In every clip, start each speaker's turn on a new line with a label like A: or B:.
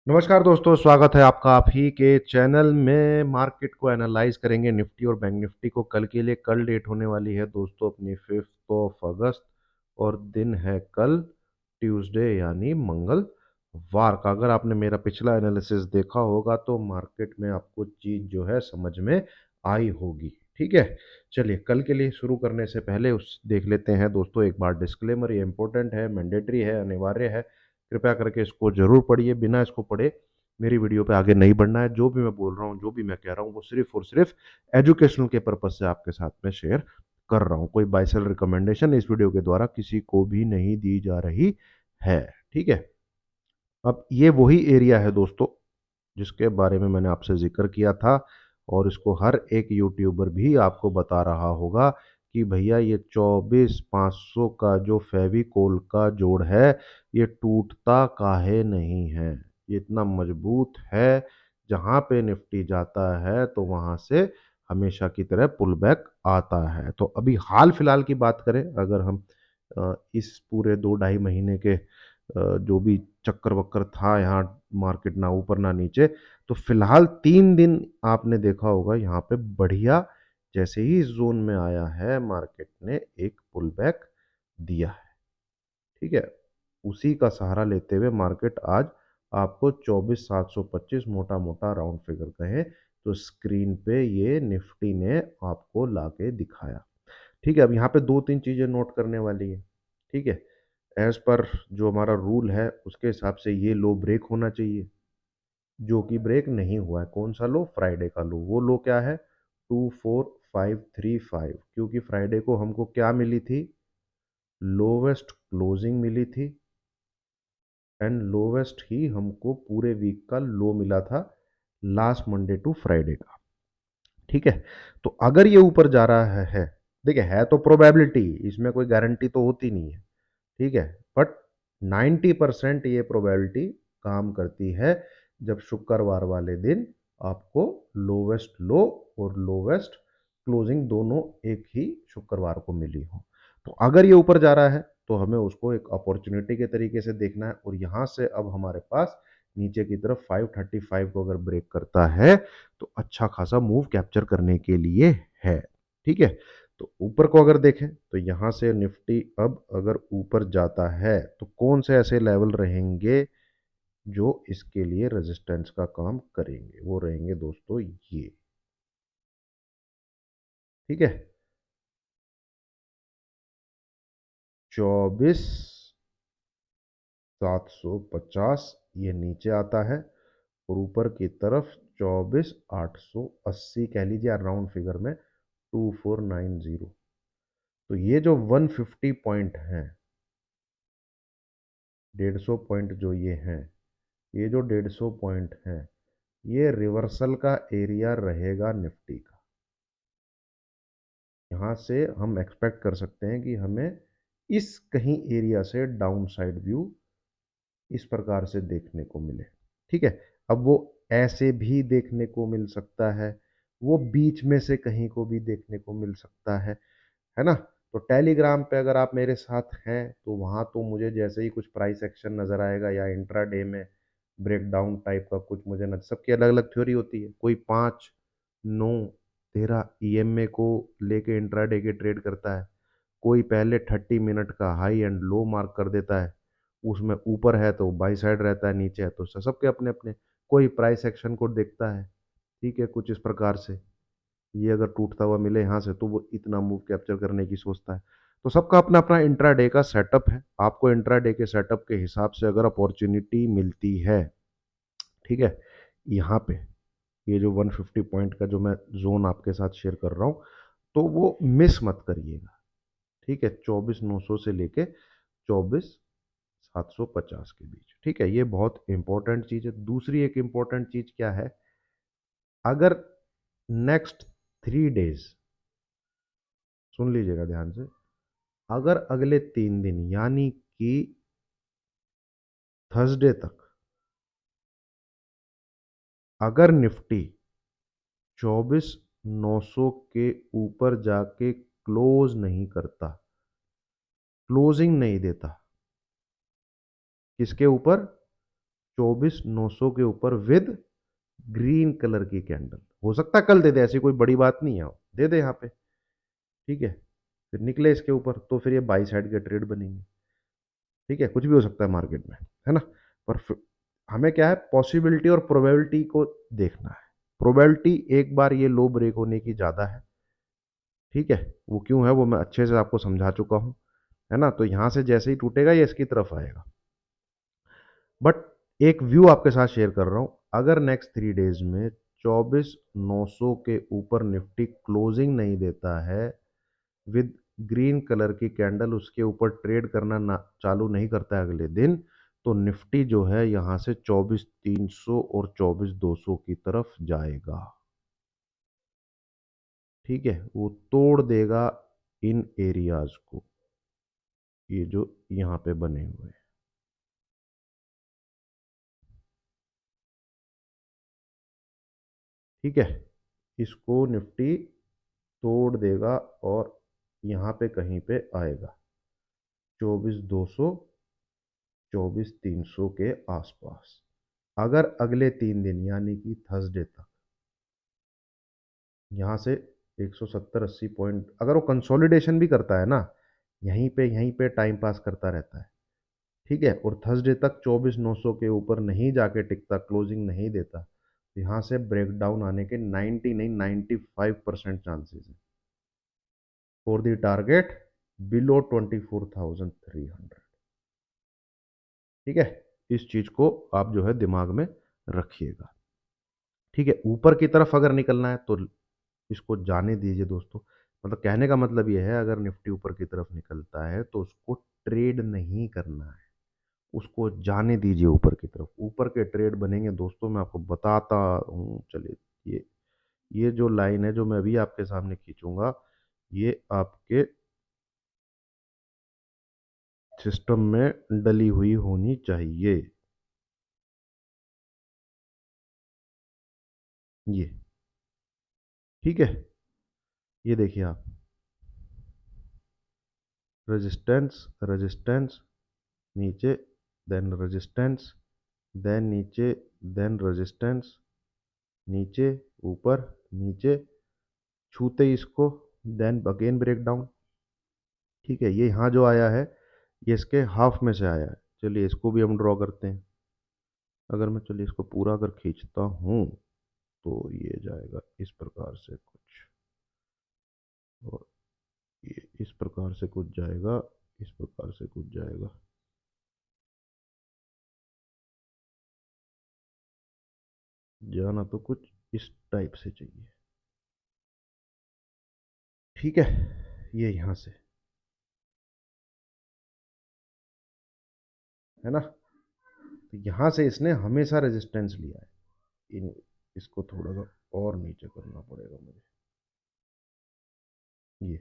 A: नमस्कार दोस्तों, स्वागत है आपका आप ही के चैनल में। मार्केट को एनालाइज करेंगे निफ्टी और बैंक निफ्टी को कल के लिए। कल डेट होने वाली है दोस्तों अपनी 5 अगस्त और दिन है कल ट्यूसडे यानी मंगलवार का। अगर आपने मेरा पिछला एनालिसिस देखा होगा तो मार्केट में आपको चीज़ जो है समझ में आई होगी। ठीक है, चलिए कल के लिए शुरू करने से पहले उस देख लेते हैं दोस्तों एक बार डिस्क्लेमर। ये इंपॉर्टेंट है, मैंडेटरी है, अनिवार्य है। कृपया करके इसको जरूर पढ़िए, बिना इसको पढ़े मेरी वीडियो पे आगे नहीं बढ़ना है। जो भी मैं बोल रहा हूँ, जो भी मैं कह रहा हूँ, वो सिर्फ और सिर्फ एजुकेशनल के पर्पज से आपके साथ में शेयर कर रहा हूँ। कोई बाय सेल रिकमेंडेशन इस वीडियो के द्वारा किसी को भी नहीं दी जा रही है। ठीक है, अब ये वही एरिया है दोस्तों जिसके बारे में मैंने आपसे जिक्र किया था और इसको हर एक यूट्यूबर भी आपको बता रहा होगा कि भैया ये 24,500 का जो फेविकोल का जोड़ है ये टूटता काहे नहीं है। ये इतना मजबूत है, जहां पे निफ्टी जाता है तो वहां से हमेशा की तरह पुल बैक आता है। तो अभी हाल फिलहाल की बात करें, अगर हम इस पूरे 2 ढाई महीने के जो भी चक्कर वक्कर था यहाँ, मार्केट ना ऊपर ना नीचे, तो फिलहाल 3 दिन आपने देखा होगा यहाँ पे बढ़िया, जैसे ही इस जोन में आया है मार्केट ने एक पुल बैक दिया है। ठीक है, उसी का सहारा लेते हुए मार्केट आज आपको 24,725 मोटा मोटा राउंड फिगर कहे तो स्क्रीन पे ये निफ्टी ने आपको लाके दिखाया। ठीक है, अब यहाँ पे 2 3 चीजें नोट करने वाली है। ठीक है, एज पर जो हमारा रूल है उसके हिसाब से ये लो ब्रेक होना चाहिए, जो कि ब्रेक नहीं हुआ है। कौन सा लो? फ्राइडे का लो। वो लो क्या है? 24,535, क्योंकि फ्राइडे को हमको क्या मिली थी? लोवेस्ट क्लोजिंग मिली थी एंड लोवेस्ट ही हमको पूरे वीक का लो मिला था लास्ट मंडे टू फ्राइडे का। ठीक है, तो अगर ये ऊपर जा रहा है, देखिए है तो प्रोबेबिलिटी, इसमें कोई गारंटी तो होती नहीं है। ठीक है, बट 90% ये प्रोबेबिलिटी काम करती है जब शुक्रवार वाले दिन आपको लोवेस्ट लो और लोवेस्ट क्लोजिंग दोनों एक ही शुक्रवार को मिली हो। तो अगर ये ऊपर जा रहा है तो हमें उसको एक अपॉर्चुनिटी के तरीके से देखना है, और यहां से अब हमारे पास नीचे की तरफ 535 को अगर ब्रेक करता है तो अच्छा खासा मूव कैप्चर करने के लिए है। ठीक है, तो ऊपर को अगर देखें तो यहां से निफ्टी अब अगर ऊपर जाता है तो कौन से ऐसे लेवल रहेंगे जो इसके लिए रेजिस्टेंस का काम करेंगे? वो रहेंगे दोस्तों ये। ठीक है, 24,750 ये नीचे आता है और ऊपर की तरफ 24,880 कह लीजिए, राउंड फिगर में 2490। तो ये जो 150 पॉइंट हैं, 150 पॉइंट जो ये हैं, ये जो 150 पॉइंट हैं, ये रिवर्सल का एरिया रहेगा निफ्टी का। यहाँ से हम एक्सपेक्ट कर सकते हैं कि हमें इस कहीं एरिया से डाउन साइड व्यू इस प्रकार से देखने को मिले। ठीक है, अब वो ऐसे भी देखने को मिल सकता है, वो बीच में से कहीं को भी देखने को मिल सकता है ना? तो टेलीग्राम पे अगर आप मेरे साथ हैं तो वहाँ तो मुझे जैसे ही कुछ प्राइस एक्शन नज़र आएगा या इंट्राडे में ब्रेकडाउन टाइप का कुछ मुझे नजर, सबकी अलग अलग थ्योरी होती है। कोई 5 9 13 ईएमए को लेके इंट्राडे के ट्रेड करता है, कोई पहले 30 मिनट का हाई एंड लो मार्क कर देता है, उसमें ऊपर है तो बाई साइड रहता है, नीचे है तो सबके अपने अपने। कोई प्राइस एक्शन को देखता है, ठीक है, कुछ इस प्रकार से, ये अगर टूटता हुआ मिले यहाँ से तो वो इतना मूव कैप्चर करने की सोचता है। तो सबका अपना अपना इंट्राडे का सेटअप है। आपको इंट्राडे के सेटअप के हिसाब से अगर अपॉर्चुनिटी मिलती है, ठीक है, यहाँ पे ये जो 150 पॉइंट का जो मैं जोन आपके साथ शेयर कर रहा हूँ, तो वो मिस मत करिएगा। ठीक है, 24,900 से लेके 24,750 के बीच। ठीक है, ये बहुत इंपॉर्टेंट चीज़ है। दूसरी एक इंपॉर्टेंट चीज़ क्या है? अगर नेक्स्ट 3 डेज, सुन लीजिएगा ध्यान से, अगर अगले 3 दिन यानी कि थर्सडे तक अगर निफ्टी 24,900 के ऊपर जाके क्लोज नहीं करता, क्लोजिंग नहीं देता, किसके ऊपर? 24,900 के ऊपर विद ग्रीन कलर की कैंडल। हो सकता है कल दे दे, ऐसी कोई बड़ी बात नहीं है, दे दे यहाँ पे। ठीक है, फिर निकले इसके ऊपर तो फिर ये बाई साइड के ट्रेड बनेंगे। ठीक है, कुछ भी हो सकता है मार्केट में, है ना। पर हमें क्या है, पॉसिबिलिटी और प्रोबेबिलिटी को देखना है। प्रोबेबिलिटी एक बार ये लो ब्रेक होने की ज़्यादा है। ठीक है, वो क्यों है वो मैं अच्छे से आपको समझा चुका हूँ, है ना। तो यहाँ से जैसे ही टूटेगा ये इसकी तरफ आएगा। बट एक व्यू आपके साथ शेयर कर रहा हूँ, अगर नेक्स्ट 3 डेज में 24,900 के ऊपर निफ्टी क्लोजिंग नहीं देता है विद ग्रीन कलर की कैंडल, उसके ऊपर ट्रेड करना ना चालू नहीं करता है अगले दिन, तो निफ्टी जो है यहाँ से 24,300 और 24,200 की तरफ जाएगा। ठीक है, वो तोड़ देगा इन एरियाज को, ये जो यहाँ पे बने हुए हैं। ठीक है, इसको निफ्टी तोड़ देगा और यहाँ पे कहीं पे आएगा 24,200, 24,300 के आसपास। अगर अगले 3 दिन यानी कि थर्सडे तक यहाँ से 170-80 पॉइंट अगर वो कंसोलिडेशन भी करता है ना, यहीं पे टाइम पास करता रहता है। ठीक है, और थर्सडे तक 24,900 के ऊपर नहीं जाके टिकता, क्लोजिंग नहीं देता, तो यहाँ से ब्रेकडाउन आने के 90 नहीं 95% चांसेस है फॉर द टारगेट बिलो 24,300। ठीक है, इस चीज को आप जो है दिमाग में रखिएगा। ठीक है, ऊपर की तरफ अगर निकलना है तो इसको जाने दीजिए दोस्तों। मतलब कहने का मतलब यह है, अगर निफ्टी ऊपर की तरफ निकलता है तो उसको ट्रेड नहीं करना है, उसको जाने दीजिए ऊपर की तरफ। ऊपर के ट्रेड बनेंगे दोस्तों, मैं आपको बताता हूँ। चलिए, ये जो लाइन है जो मैं अभी आपके सामने खींचूंगा, ये आपके सिस्टम में डली हुई होनी चाहिए। ये ठीक है, ये देखिए आप, रेजिस्टेंस, रेजिस्टेंस, नीचे, देन रेजिस्टेंस, देन नीचे, देन रेजिस्टेंस, नीचे, ऊपर, नीचे, छूते ही इसको, देन अगेन ब्रेक डाउन। ठीक है, ये यहाँ जो आया है ये इसके हाफ में से आया है। चलिए इसको भी हम ड्रॉ करते हैं। अगर मैं, चलिए इसको पूरा अगर खींचता हूँ तो ये जाएगा इस प्रकार से कुछ, और ये इस प्रकार से कुछ जाएगा, इस प्रकार से कुछ जाएगा। जाना तो कुछ इस टाइप से चाहिए। ठीक है, ये यहाँ से, है ना। तो यहाँ से इसने हमेशा रेजिस्टेंस लिया है। इसको थोड़ा सा और नीचे करना पड़ेगा मुझे, ये।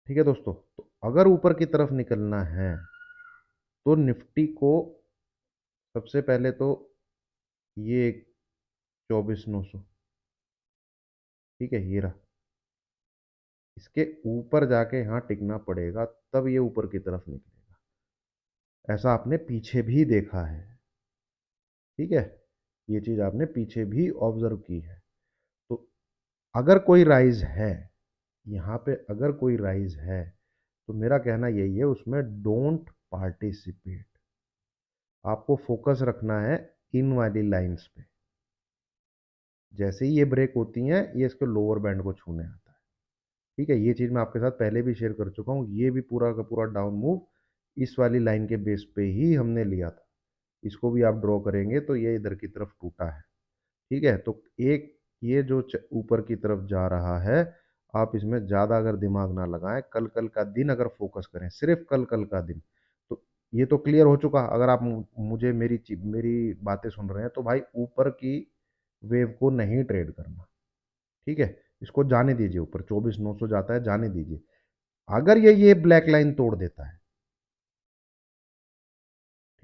A: ठीक है दोस्तों, तो अगर ऊपर की तरफ निकलना है तो निफ्टी को सबसे पहले तो ये 24,900, ठीक है, ये रहा, इसके ऊपर जाके यहाँ टिकना पड़ेगा, तब ये ऊपर की तरफ निकलेगा। ऐसा आपने पीछे भी देखा है। ठीक है, ये चीज आपने पीछे भी ऑब्जर्व की है। तो अगर कोई राइज है यहाँ पे, अगर कोई राइज है तो मेरा कहना यही है, उसमें डोंट पार्टिसिपेट। आपको फोकस रखना है इन वाली लाइंस पे। जैसे ही ये ब्रेक होती हैं ये इसके लोअर बैंड को छूने आता है। ठीक है, ये चीज़ मैं आपके साथ पहले भी शेयर कर चुका हूँ। ये भी पूरा का पूरा डाउन मूव इस वाली लाइन के बेस पे ही हमने लिया था। इसको भी आप ड्रॉ करेंगे तो ये इधर की तरफ टूटा है। ठीक है, तो एक ये जो ऊपर की तरफ जा रहा है, आप इसमें ज़्यादा अगर दिमाग ना लगाएं, कल कल का दिन अगर फोकस करें, सिर्फ कल कल का दिन, तो ये तो क्लियर हो चुका। अगर आप मुझे मेरी बातें सुन रहे हैं तो भाई ऊपर की वेव को नहीं ट्रेड करना। ठीक है, इसको जाने दीजिए, ऊपर 24,900 जाता है, जाने दीजिए। अगर ये ब्लैक लाइन तोड़ देता है,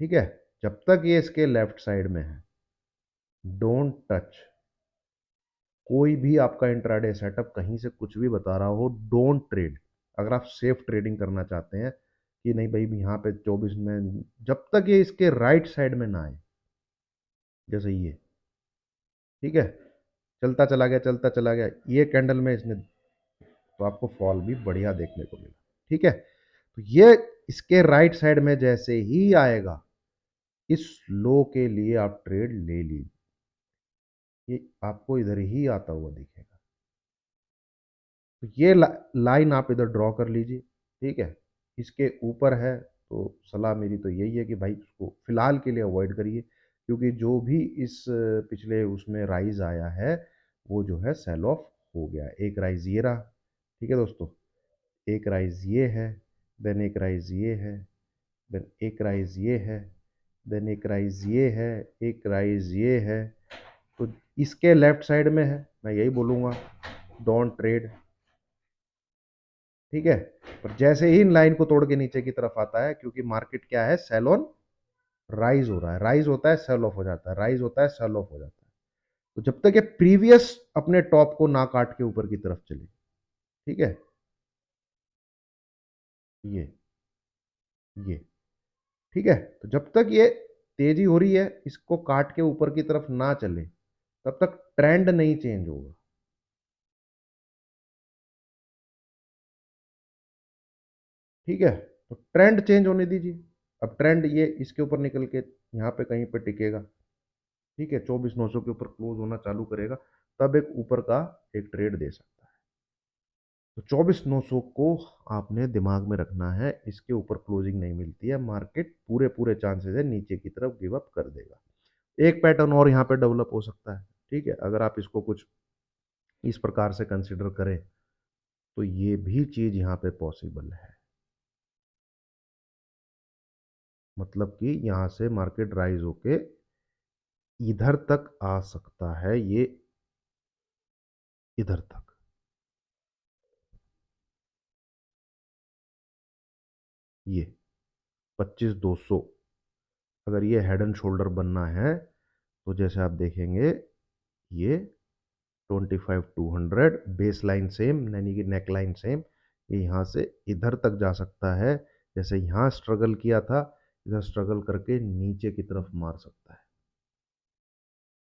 A: ठीक है, जब तक ये इसके लेफ्ट साइड में है, डोंट टच। कोई भी आपका इंट्राडे सेटअप कहीं से कुछ भी बता रहा हो, डोंट ट्रेड। अगर आप सेफ ट्रेडिंग करना चाहते हैं कि नहीं भाई यहाँ पे 24 में, जब तक ये इसके राइट साइड में ना आए, जैसे ये, ठीक है, चलता चला गया, चलता चला गया, ये कैंडल में इसने, तो आपको फॉल भी बढ़िया देखने को मिला। ठीक है, तो ये इसके राइट साइड में जैसे ही आएगा, इस लो के लिए आप ट्रेड ले लीजिए, ये आपको इधर ही आता हुआ दिखेगा। तो ये लाइन आप इधर ड्रॉ कर लीजिए। ठीक है, इसके ऊपर है तो सलाह मेरी तो यही है कि भाई उसको फिलहाल के लिए अवॉइड करिए, क्योंकि जो भी इस पिछले उसमें राइज आया है वो जो है सेल ऑफ हो गया। एक राइज ये रहा, ठीक है दोस्तों, एक राइज ये है, देन एक राइज ये है, देन एक राइज ये है, देन एक राइज ये है, एक राइज ये है। तो इसके लेफ्ट साइड में है, मैं यही बोलूँगा डोंट ट्रेड। ठीक है, पर जैसे ही इन लाइन को तोड़ के नीचे की तरफ आता है, क्योंकि मार्केट क्या है, सेल ऑन राइज हो रहा है, राइज होता है सेल ऑफ हो जाता है, राइज होता है सेल ऑफ हो जाता है। तो जब तक ये प्रीवियस अपने टॉप को ना काट के ऊपर की तरफ चले, ठीक है, ये ये ठीक है, तो जब तक ये तेजी हो रही है, इसको काट के ऊपर की तरफ ना चले, तब तक ट्रेंड नहीं चेंज होगा। ठीक है, तो ट्रेंड चेंज होने दीजिए। अब ट्रेंड ये इसके ऊपर निकल के यहाँ पे कहीं पे टिकेगा, ठीक है, 24,900 के ऊपर क्लोज होना चालू करेगा, तब एक ऊपर का एक ट्रेड दे सकता है। तो 24,900 को आपने दिमाग में रखना है, इसके ऊपर क्लोजिंग नहीं मिलती है, मार्केट पूरे पूरे चांसेस है नीचे की तरफ गिव अप कर देगा। एक पैटर्न और यहाँ पे डेवलप हो सकता है। ठीक है, अगर आप इसको कुछ इस प्रकार से कंसिडर करें, तो ये भी चीज यहाँ पे पॉसिबल है, मतलब कि यहाँ से मार्केट राइज होके इधर तक आ सकता है, ये इधर तक, ये 25,200, अगर ये हेड एंड शोल्डर बनना है तो जैसे आप देखेंगे, ये 25,200 बेस लाइन सेम, यानी कि नेक लाइन सेम, ये यहाँ से इधर तक जा सकता है, जैसे यहाँ स्ट्रगल किया था, इधर स्ट्रगल करके नीचे की तरफ मार सकता है।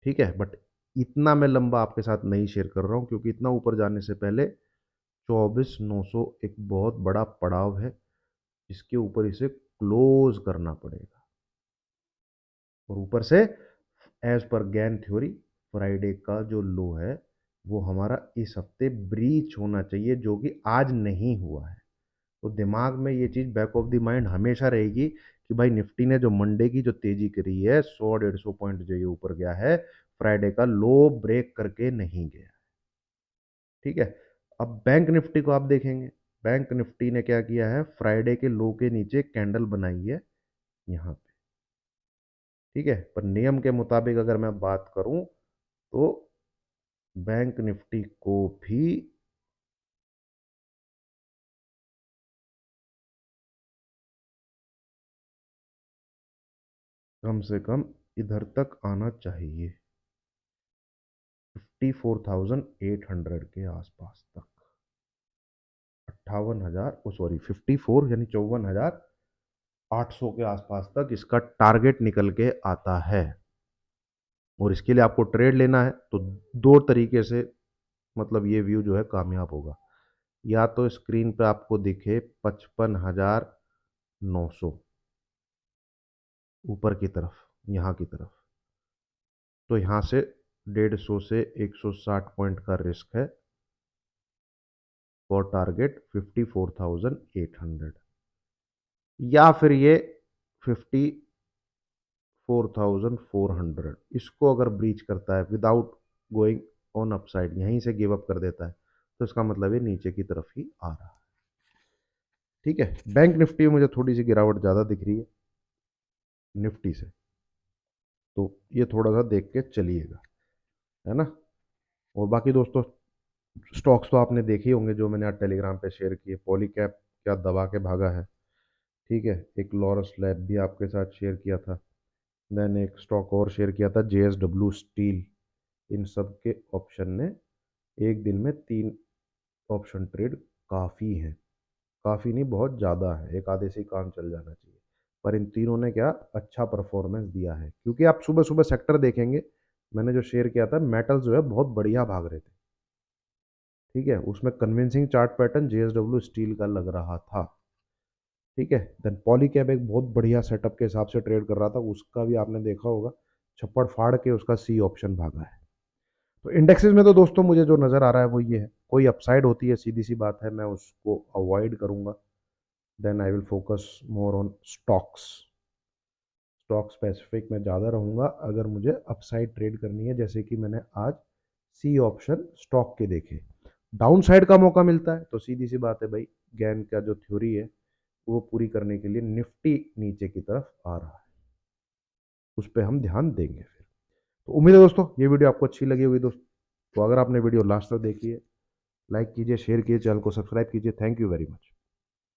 A: ठीक है, बट इतना मैं लंबा आपके साथ नहीं शेयर कर रहा हूँ, क्योंकि इतना ऊपर जाने से पहले 24,900 एक बहुत बड़ा पड़ाव है, जिसके ऊपर इसे क्लोज करना पड़ेगा। और ऊपर से as per gain theory, Friday का जो लो है वो हमारा इस हफ्ते ब्रीच होना चाहिए, जो कि आज नहीं हुआ है। तो दिमाग में ये चीज़ बैक ऑफ द माइंड हमेशा रहेगी कि भाई निफ्टी ने जो मंडे की जो तेजी करी है, 100-150 पॉइंट जो ये ऊपर गया है, फ्राइडे का लो ब्रेक करके नहीं गया। ठीक है, अब बैंक निफ्टी को आप देखेंगे, बैंक निफ्टी ने क्या किया है, फ्राइडे के लो के नीचे कैंडल बनाई है यहाँ पे। ठीक है, पर नियम के मुताबिक अगर मैं बात करूं, तो बैंक निफ्टी को भी कम से कम इधर तक आना चाहिए, 54,800 के आसपास तक, 58,000, ओ सॉरी 54, यानी 54,800 के आसपास तक इसका टारगेट निकल के आता है। और इसके लिए आपको ट्रेड लेना है तो दो तरीके से, मतलब ये व्यू जो है कामयाब होगा। या तो स्क्रीन पे आपको दिखे 55,900 ऊपर की तरफ, यहाँ की तरफ, तो यहाँ से 150 से 160 पॉइंट का रिस्क है फॉर टारगेट 54,800, या फिर ये 54,400, इसको अगर ब्रीच करता है विदाउट गोइंग ऑन अपसाइड, यहीं से गिव अप कर देता है, तो इसका मतलब ये नीचे की तरफ ही आ रहा है। ठीक है, बैंक निफ्टी में मुझे थोड़ी सी गिरावट ज़्यादा दिख रही है निफ्टी से, तो ये थोड़ा सा देख के चलिएगा, है ना। और बाकी दोस्तों, स्टॉक्स तो आपने देखे ही होंगे जो मैंने आज टेलीग्राम पे शेयर किए। पॉलीकैब क्या दबा के भागा है, ठीक है, एक लॉरस लैब भी आपके साथ शेयर किया था, देन एक स्टॉक और शेयर किया था JSW स्टील। इन सब के ऑप्शन ने एक दिन में 3 ऑप्शन ट्रेड काफ़ी हैं। काफ़ी नहीं, बहुत ज़्यादा है, एक आधे से ही काम चल जाना चाहिए। पर इन तीनों ने क्या अच्छा परफॉर्मेंस दिया है, क्योंकि आप सुबह सुबह सेक्टर देखेंगे, मैंने जो शेयर किया था मेटल जो है बहुत बढ़िया भाग रहे थे। ठीक है, उसमें convincing chart pattern JSW steel का लग रहा था। ठीक है, देन पॉली कैब एक बहुत बढ़िया सेटअप के हिसाब से ट्रेड कर रहा था, उसका भी आपने देखा होगा, छप्पड़ फाड़ के उसका सी ऑप्शन भागा है। तो इंडेक्सेस में तो दोस्तों मुझे जो नज़र आ रहा है वो ये है, कोई अपसाइड होती है सीधी सी बात है, मैं उसको अवॉइड करूंगा। Then I will focus more on stocks. Stock specific में ज़्यादा रहूंगा अगर मुझे अपसाइड ट्रेड करनी है, जैसे कि मैंने आज सी ऑप्शन स्टॉक के देखे। डाउन साइड का मौका मिलता है तो सीधी सी बात है भाई, गैन का जो थ्योरी है वो पूरी करने के लिए निफ्टी नीचे की तरफ आ रहा है, उस पर हम ध्यान देंगे फिर। तो उम्मीद है दोस्तों ये वीडियो आपको अच्छी लगी होगी दोस्तों। तो अगर आपने वीडियो लास्ट तक देखी है, लाइक कीजिए, शेयर कीजिए, चैनल को सब्सक्राइब कीजिए। Thank you very much.